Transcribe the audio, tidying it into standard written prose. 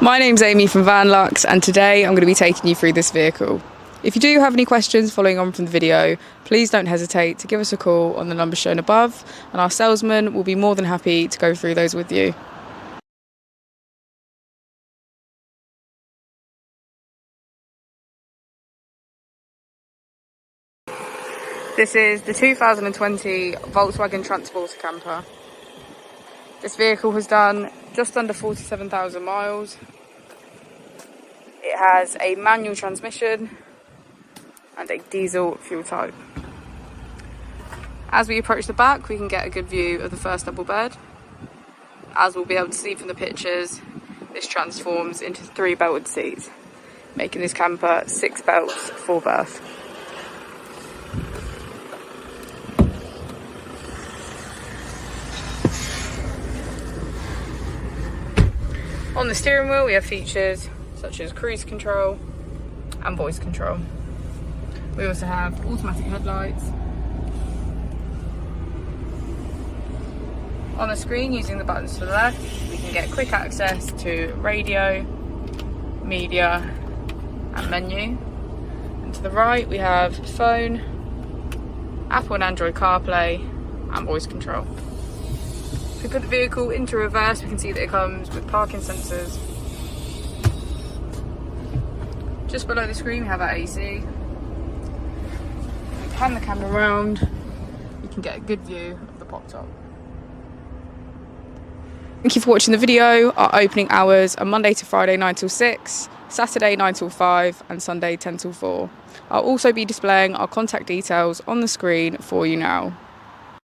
My name's Amy from Vanlux, and today I'm going to be taking you through this vehicle. If you do have any questions following on from the video, please don't hesitate to give us a call on the number shown above, and our salesman will be more than happy to go through those with you. This is the 2020 Volkswagen Transporter camper. This vehicle has done just under 47,000 miles. It has a manual transmission and a diesel fuel type. As we approach the back, we can get a good view of the first double bed. As we'll be able to see from the pictures, this transforms into 3 belted seats, making this camper 6 belts, 4 berth. On the steering wheel we have features such as cruise control and voice control. We also have automatic headlights. On the screen, using the buttons to the left, we can get quick access to radio, media and menu. And to the right we have phone, Apple and Android CarPlay and voice control. If we put the vehicle into reverse, we can see that it comes with parking sensors. Just below the screen we have our AC. If we pan the camera around, we can get a good view of the pop top. Thank you for watching the video. Our opening hours are Monday to Friday 9 till 6, Saturday 9 till 5 and Sunday 10 till 4. I'll also be displaying our contact details on the screen for you now.